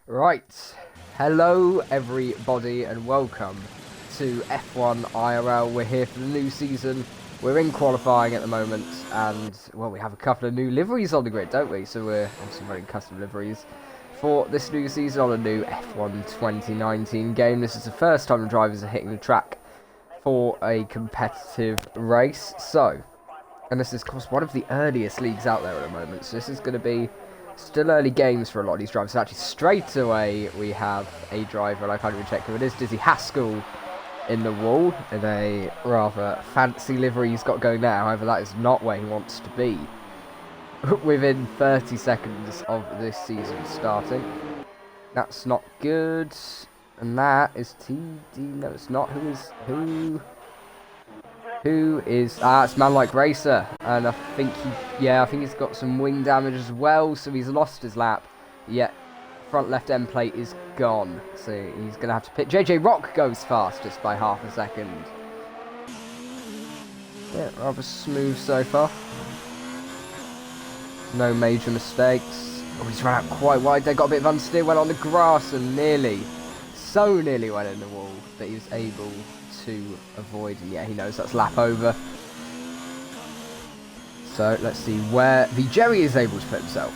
Right, hello everybody and welcome to F1 IRL. We're here for the new season. We're in qualifying at the moment and, well, we have a couple of new liveries on the grid, don't we? So we're obviously running custom liveries for this new season on a new F1 2019 game. This is the first time the drivers are hitting the track for a competitive race. So, and this is, of course, one of the earliest leagues out there at the moment. So this is going to be still early games for a lot of these drivers. So actually, straight away, we have a driver, and I can't even check who it is, Dizzy Haskell in the wall, in a rather fancy livery he's got going now. However, that is not where he wants to be within 30 seconds of this season starting. That's not good. And that is TD. No, it's not. Who is... it's Man Like Racer, and I think he's got some wing damage as well, so he's lost his lap, yet front left end plate is gone, so he's going to have to pit. JJ Rock goes fastest by half a second. Yeah, rather smooth so far. No major mistakes. Oh, he's run out quite wide. They got a bit of understeer, went on the grass and so nearly went in the wall, but he was able to avoid, and yeah, he knows that's lap over. So let's see where the Jerry is able to put himself.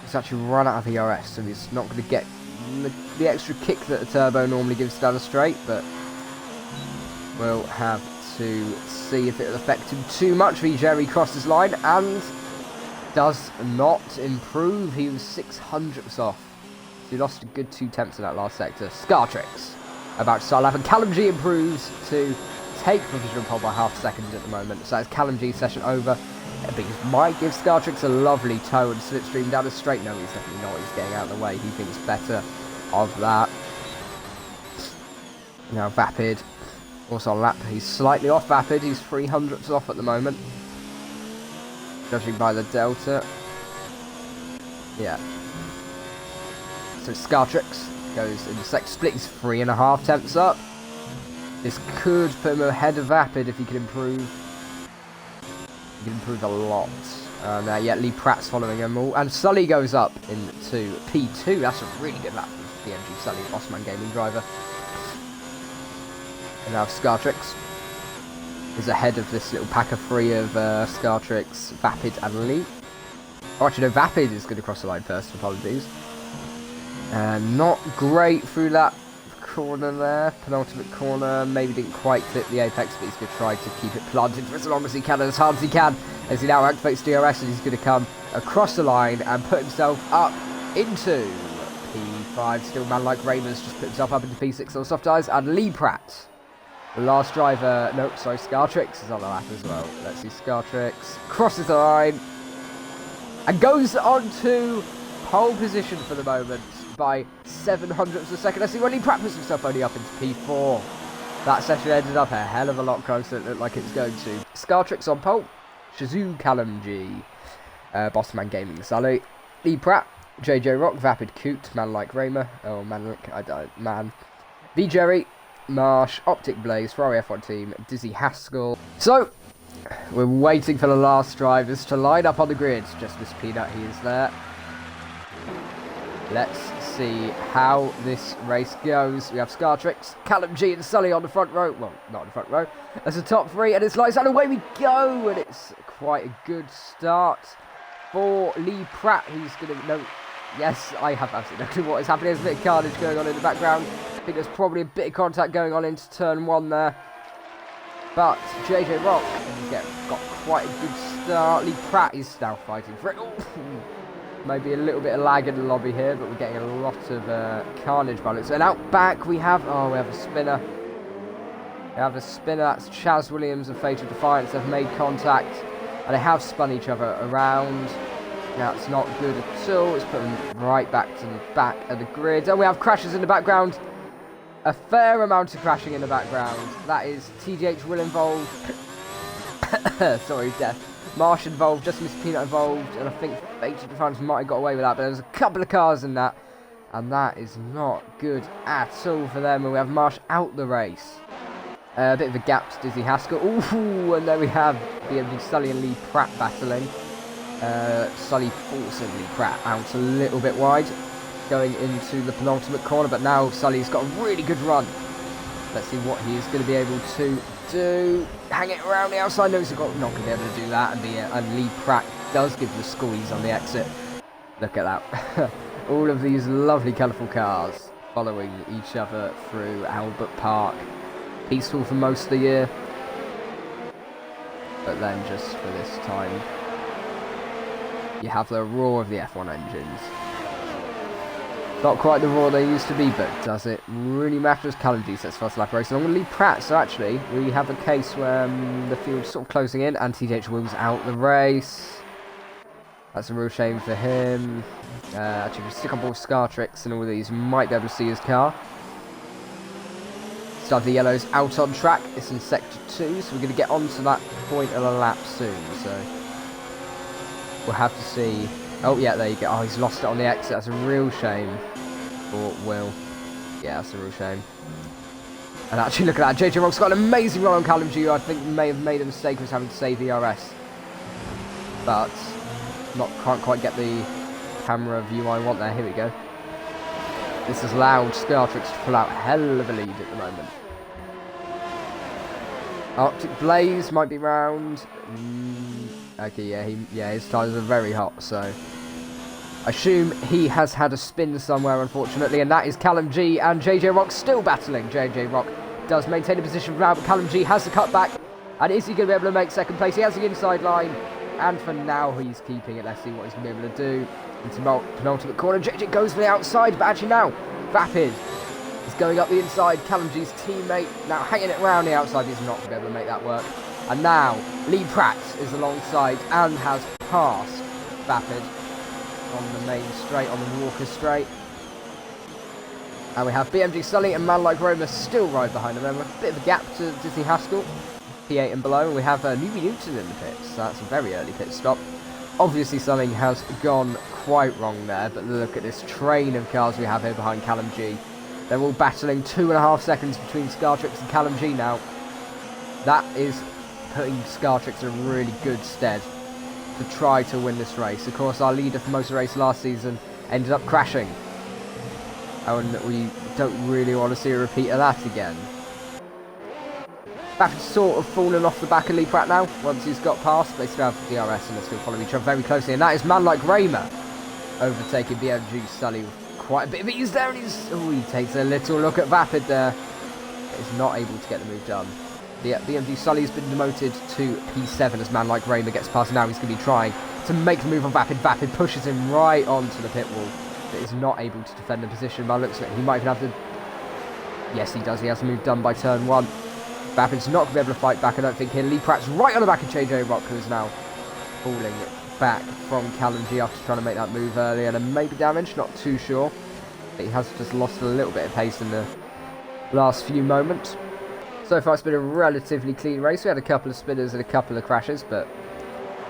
He's actually run out of ERS, so he's not going to get the extra kick that the turbo normally gives down the straight, but we'll have to see if it'll affect him too much. The Jerry crosses line and does not improve. He was 600ths off. So he lost a good 2 tenths in that last sector. Scartrix about to start lap, and Callum G improves to take provisional pole by half a second at the moment. So that's Callum G's session over. But he might give Scartrix a lovely toe and slipstream down the straight. No, he's definitely not. He's getting out of the way. He thinks better of that. Now Vapid, also on lap. He's slightly off Vapid. He's 300ths off at the moment, judging by the delta. Yeah. So Scartrix goes in the second split. He's 3.5 tenths up. This could put him ahead of Vapid if he can improve. He can improve a lot. Yeah, Lee Pratt's following him all. And Sully goes up into P2. That's a really good lap for DMG Sully, Bossman Gaming driver. And now Scartrix is ahead of this little pack of 3 of Scartrix, Vapid and Lee. Oh, actually no, Vapid is going to cross the line first, apologies. Not great through that corner there, penultimate corner, maybe didn't quite clip the apex, but he's going to try to keep it planted for as long as he can and as hard as he can, as he now activates DRS, and he's going to come across the line and put himself up into P5. Still Man Like Raymond's just put himself up into P6 on soft tyres, and Lee Pratt, the last driver, Scartrix is on the lap as well. Let's see, Scartrix crosses the line and goes on to pole position for the moment by 700ths of a second. I see when he puts himself only up into P4. That session ended up a hell of a lot closer than it looked like it was going to. Scartrix on pole, Shazoo Callum G, Bossman Gaming Sully, Lee Pratt, JJ Rock, Vapid Coot, Man Like Raymer, V Jerry, Marsh, Optic Blaze, Ferrari F1 team, Dizzy Haskell. So we're waiting for the last drivers to line up on the grid. Just Miss Peanut, he is there. Let's see how this race goes. We have Scartrix, Callum G and Sully on the front row. Well, not on the front row. That's the top 3, and it's lights out, away we go! And it's quite a good start for Lee Pratt, who's going to... Yes, I have absolutely no clue what is happening. There's a bit of carnage going on in the background. I think there's probably a bit of contact going on into turn 1 there. But JJ Rock got quite a good start. Lee Pratt is now fighting for it. Maybe a little bit of lag in the lobby here, but we're getting a lot of carnage balance. And out back we have a spinner. We have a spinner. That's Chaz Williams and Fatal Defiance. They've made contact and they have spun each other around. Now it's not good at all. It's put them right back to the back of the grid. And we have crashes in the background. A fair amount of crashing in the background. That is TDH will involve. Sorry, Death. Marsh involved, just Miss Peanut involved, and I think Fatal Defiance might have got away with that, but there's a couple of cars in that, and that is not good at all for them, and we have Marsh out the race. A bit of a gap to Dizzy Haskell. Ooh, and there we have BMG Sully and Lee Pratt battling. Sully forcing Lee Pratt out a little bit wide. going into the penultimate corner, but now Sully's got a really good run. Let's see what he's going to be able to do. Hang it around the outside. No, he's not going to be able to do that. And Lee Pratt does give the squeeze on the exit. Look at that. All of these lovely colourful cars following each other through Albert Park. Peaceful for most of the year. But then just for this time, you have the roar of the F1 engines. Not quite the roar they used to be, but does it really matter as Callum G sets first lap race along with Lee Pratt? So actually, we have a case where the field's sort of closing in and TJ Will's out the race. That's a real shame for him. Actually, if you stick on board Scartrix and all of these, you might be able to see his car. Start the yellows out on track. It's in sector 2, so we're going to get onto that point of a lap soon. So we'll have to see. Oh, yeah, there you go. Oh, he's lost it on the exit. That's a real shame for Will. Yeah, that's a real shame. And actually, look at that. JJ Rock's got an amazing run on Callum G. I think may have made a mistake with having to save the RS. But can't quite get the camera view I want there. Here we go. This has allowed Scartrix to pull out a hell of a lead at the moment. Arctic Blaze might be round. Okay, yeah, his tyres are very hot, so I assume he has had a spin somewhere, unfortunately, and that is Callum G, and JJ Rock still battling. JJ Rock does maintain a position round, but Callum G has the cutback, and is he going to be able to make second place? He has the inside line, and for now he's keeping it. Let's see what he's going to be able to do. Into penultimate corner, JJ goes for the outside, but actually now, Vapid is going up the inside. Callum G's teammate now hanging it around the outside. He's not going to be able to make that work. And now, Lee Pratt is alongside and has passed Vapid on the main straight, on the Walker straight. And we have BMG Sully and Man Like Roma still right behind them. A bit of a gap to Disney Haskell, P8 and below. And we have Newbie Newton in the pits, so that's a very early pit stop. Obviously something has gone quite wrong there, but look at this train of cars we have here behind Callum G. They're all battling 2.5 seconds between Scartrix and Callum G now. That is putting Scartrix in a really good stead to try to win this race. Of course, our leader for most of the race last season ended up crashing, and we don't really want to see a repeat of that again. Vapid's sort of fallen off the back of Lee Pratt now, once he's got past. They still have the DRS and they still follow each other very closely, and that is Man Like Raymer overtaking BMG Sully with quite a bit of ease there, and he takes a little look at Vapid there. He's not able to get the move done. The BMG Sully's been demoted to P7 as Man Like Raymer gets past. Now he's going to be trying to make the move on Vapid. Vapid pushes him right onto the pit wall, but is not able to defend the position. By the looks of it, he might even have to... Yes, he does. He has the move done by turn 1. Vapid's not going to be able to fight back, I don't think, here. Lee Pratt's right on the back of JJ Rock, who is now falling back from Callum G after trying to make that move earlier, and maybe damage, not too sure. But he has just lost a little bit of pace in the last few moments. So far it's been a relatively clean race. We had a couple of spinners and a couple of crashes, but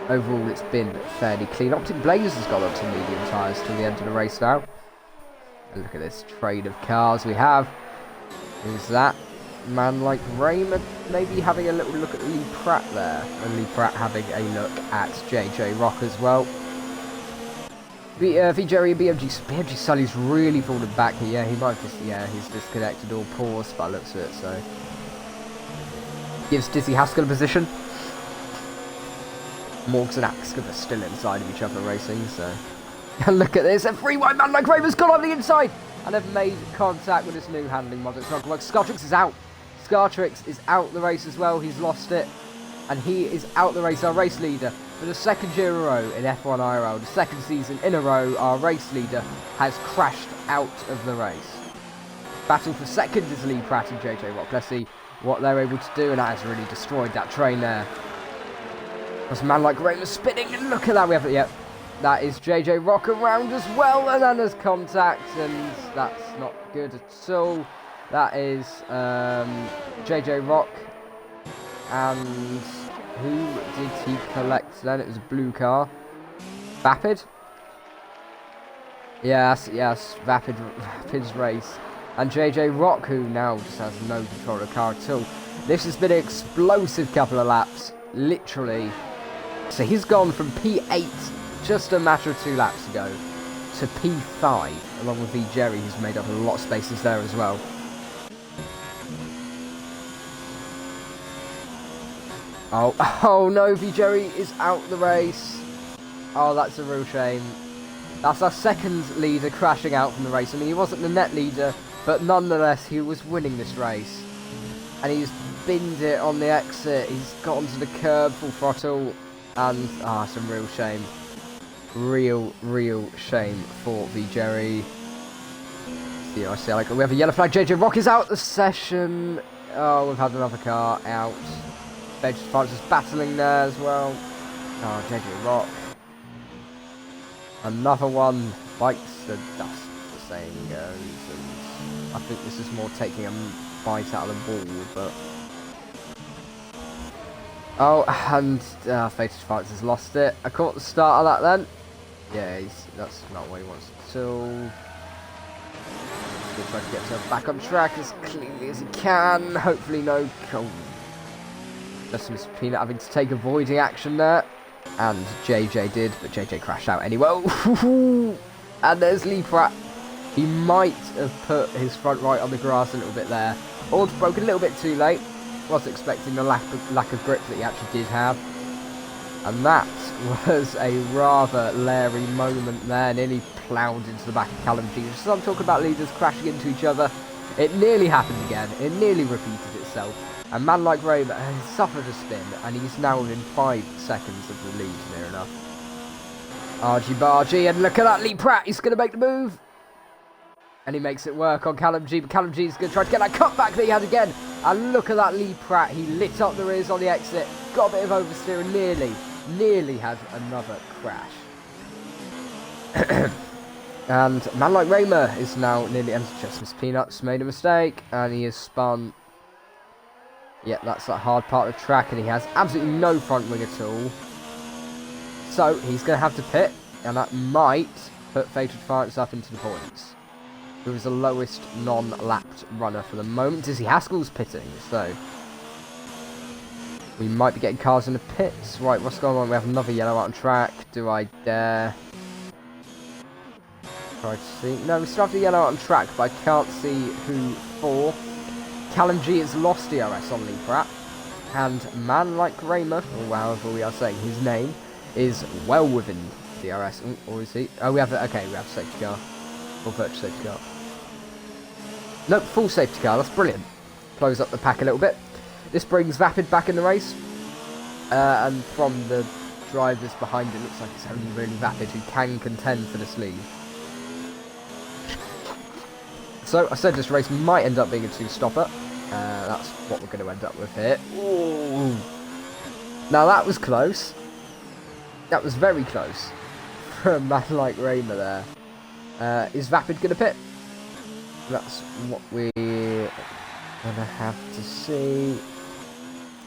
overall it's been fairly clean. Optic Blaze has got onto medium tyres till the end of the race now. And look at this train of cars we have. Who's that? Man Like Raymond maybe having a little look at Lee Pratt there, and Lee Pratt having a look at JJ Rock as well. Jerry and BMG Sully's really fallen back here. Yeah, he might just, he's disconnected or paused by the looks of it, so gives Dizzy Haskell a position. Morgs and Haskell are still inside of each other racing, so and look at this, a free wide Man Like Raymond's gone on the inside and have made contact with this new handling mod. It's not going to work. Scartrix is out. Scartrix is out the race as well. He's lost it. And he is out the race, our race leader. For the second year in a row in F1 IRL, the second season in a row, our race leader has crashed out of the race. Battle for second is Lee Pratt and JJ Rock. Let's see what they're able to do, and that has really destroyed that train there. There's a Man Like Raymond spinning, and look at that. We have it, yep. That is JJ Rock around as well, and then there's contact, and that's not good at all. That is JJ Rock, and who did he collect then? It was a blue car. Vapid? Yes, Vapid's race. And JJ Rock, who now just has no control of the car at all. This has been an explosive couple of laps, literally. So he's gone from P8 just a matter of 2 laps ago to P5, along with V Jerry, who's made up a lot of spaces there as well. Oh no, V Jerry is out the race. Oh, that's a real shame. That's our second leader crashing out from the race. I mean, he wasn't the net leader, but nonetheless, he was winning this race. And he's binned it on the exit. He's got onto the curb full throttle. And, it's a real shame. Real shame for V Jerry. We have a yellow flag. JJ Rock is out the session. Oh, we've had another car out. Veg France is battling there as well. Oh, JJ Rock. Another one bites the dust, the saying goes. And I think this is more taking a bite out of the ball, but... Oh, and Fated France has lost it. I caught the start of that then. Yeah, that's not what he wants to do. He's going to try to get himself back on track as cleanly as he can. Hopefully no... Oh. Just Miss Peanut having to take avoiding action there. And JJ did, but JJ crashed out anyway. And there's Lee Pratt. He might have put his front right on the grass a little bit there. Or broke a little bit too late. Was expecting the lack of grip that he actually did have. And that was a rather leery moment there. Nearly ploughed into the back of Callum G. So I'm talking about leaders crashing into each other. It nearly happened again. It nearly repeated itself. A man like Raymer has suffered a spin, and he's now within 5 seconds of the lead, near enough. Argy Bargy, and look at that, Lee Pratt, he's going to make the move. And he makes it work on Callum G, but Callum G is going to try to get that cutback that he had again. And look at that Lee Pratt, he lit up the rears on the exit, got a bit of oversteer, and nearly had another crash. And man like Raymer is now nearly empty. Just Miss Peanuts made a mistake, and he has spun. Yep, that's that hard part of the track, and he has absolutely no front wing at all. So, he's going to have to pit, and that might put Fated France up into the points. Who is the lowest non-lapped runner for the moment. Dizzy Haskell's pitting, so... we might be getting cars in the pits. Right, what's going on? We have another yellow out on track. Do I dare? Try to see. No, we still have the yellow out on track, but I can't see who for. Callum G has lost DRS on Lee Pratt, and man like Raymer, or however we are saying his name, is well within DRS. Or is he? Oh, we have okay, we have safety car, or virtual safety car. Nope, full safety car. That's brilliant. Close up the pack a little bit. This brings Vapid back in the race, and from the drivers behind it, looks like it's only really Vapid who can contend for this lead. So, I said this race might end up being a two-stopper. That's what we're going to end up with here. Ooh. Now, that was close. That was very close for a man like Raymer there. Is Vapid going to pit? That's what we're going to have to see.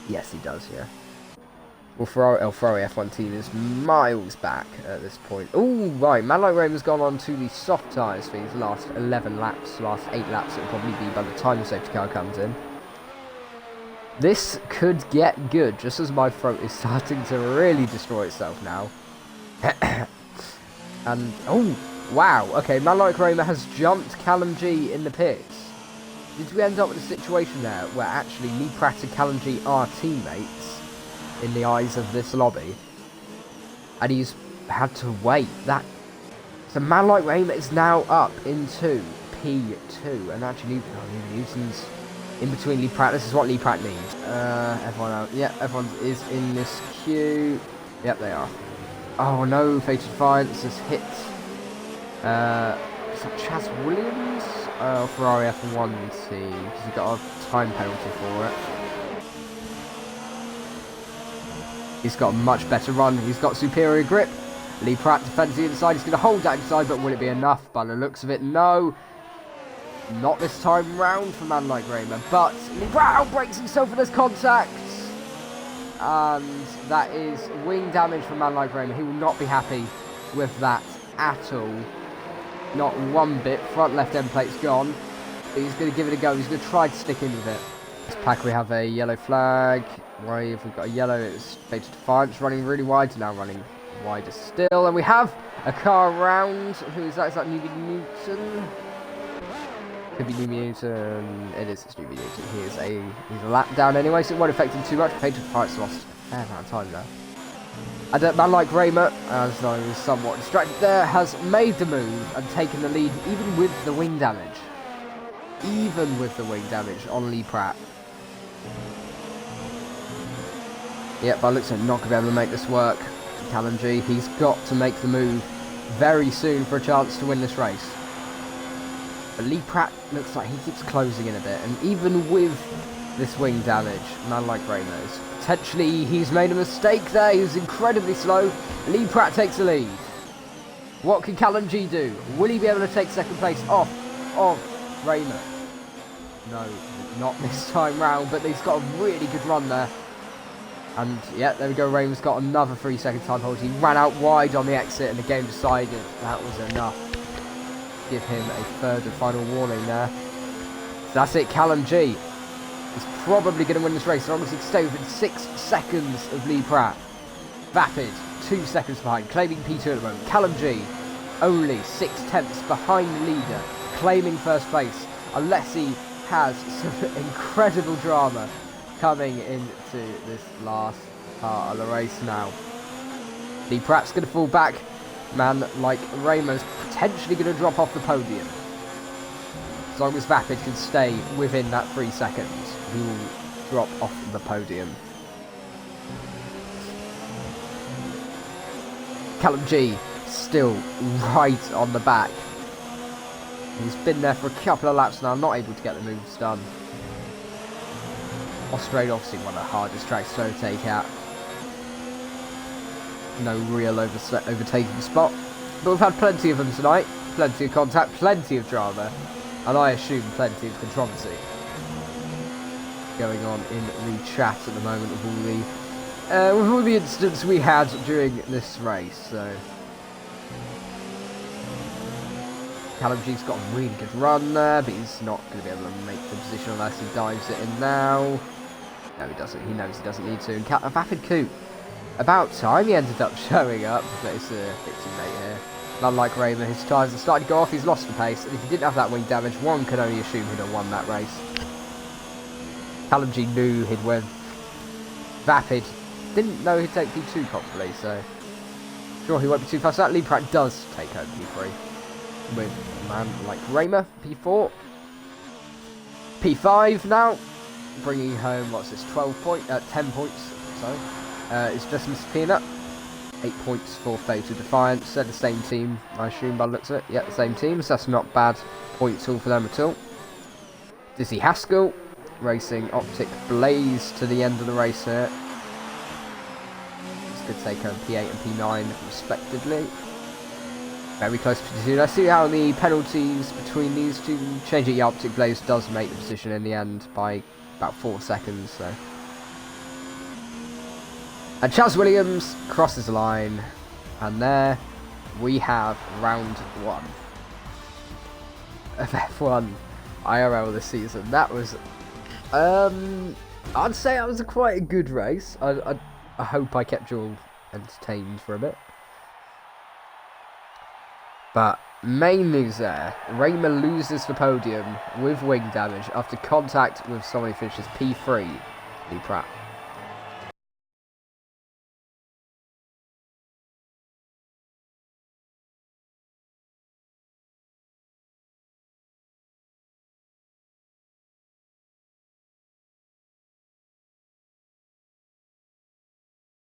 Yes, he does, yeah. Well, Ferrari F1 team is miles back at this point. Oh, right. Man like Raymer's gone on to the soft tyres for his last 11 laps. Last 8 laps it'll probably be by the time the safety car comes in. This could get good, just as my throat is starting to really destroy itself now. And, oh, wow. Okay, man like Raymer has jumped Callum G in the pits. Did we end up with a situation there where actually Lee Pratt and Callum G are teammates? In the eyes of this lobby, and he's had to wait. So man like Raymer is now up into P2, and actually Newton's in between Lee Pratt. This is what Lee Pratt needs. Everyone out. Yeah, everyone is in this queue. Yep, they are. Oh no, Fated France has hit. Is that Chaz Williams? Ferrari F1 team, because he got a time penalty for it. He's got a much better run. He's got superior grip. Lee Pratt defends the inside. He's going to hold that inside, but will it be enough? By the looks of it, no. Not this time round for a man like Raymer. But Lee Pratt outbreaks himself in this contact. And that is wing damage for a man like Raymer. He will not be happy with that at all. Not one bit. Front left end plate's gone. But he's going to give it a go. He's going to try to stick in with it. This pack we have a yellow flag. Why have we got a yellow? It's Fated France running really wide, now running wider still. And we have a car around. Who is that? Is that Newby Newton? Could be Newby Newton. It is, it's Newby Newton. He's a lap down anyway, so it won't affect him too much. Painted Fight's lost a fair amount of time there. And a man like Raymer, as I was somewhat distracted there, has made the move and taken the lead, even with the wing damage. Even with the wing damage on Lee Pratt. Yep, by looks like not going to be able to make this work. Callum G, he's got to make the move very soon for a chance to win this race. But Lee Pratt looks like he keeps closing in a bit, and even with this wing damage, a man like Ramos, potentially he's made a mistake there. He was incredibly slow. Lee Pratt takes the lead. What can Callum G do? Will he be able to take second place off of Raymer? No, not this time round, but he's got a really good run there. And yeah, there we go. Raymer's got another 3-second time hold. He ran out wide on the exit, and the game decided that was enough. Give him a third and final warning there. So that's it. Callum G is probably going to win this race as long as he can stay within 6 seconds of Lee Pratt. Vapid 2 seconds behind, claiming P2 at the moment. Callum G only 6/10 behind the leader, claiming first place, unless he has some incredible drama coming into this last part of the race now. Lee Pratt's going to fall back. Man like Raymer's potentially going to drop off the podium. As long as Vapid can stay within that 3 seconds, he will drop off the podium. Callum G still right on the back. He's been there for a couple of laps now, not able to get the moves done. Australia obviously one of the hardest tracks to overtake at. No real overtaking spot. But we've had plenty of them tonight. Plenty of contact, plenty of drama. And I assume plenty of controversy going on in the chat at the moment with all the incidents we had during this race. So Callum G's got a really good run there, but he's not going to be able to make the position unless he dives it in now. No, he doesn't. He knows he doesn't need to. And Vapid Coop, about time he ended up showing up, but it's a bit too late here. Unlike Raymer, his tyres have started to go off, he's lost the pace, and if he didn't have that wing damage, one could only assume he'd have won that race. Callum G knew he'd win. Vapid didn't know he'd take P2 probably, so sure he won't be too fast. That Lee Pratt does take home P3 with a man like Raymer, P4. P5 now, bringing home, what's this, 10 points, sorry. It's just Mr. Peanut. 8 points for Fatal Defiance. They're the same team, I assume, by the looks of it. Yeah, the same team, so that's not bad points all for them at all. Dizzy Haskell racing Optic Blaze to the end of the race here. It's good to take home P8 and P9 respectively. Very close to P2. Let's see how the penalties between these two change it. Yeah, Optic Blaze does make the position in the end by about 4 seconds, so. And Chaz Williams crosses the line, and there we have round 1 of F1 IRL this season. That was, I'd say that was quite a good race. I hope I kept you all entertained for a bit. But main news there, Raymer loses the podium with wing damage after contact with someone who finishes P3, Lee Pratt.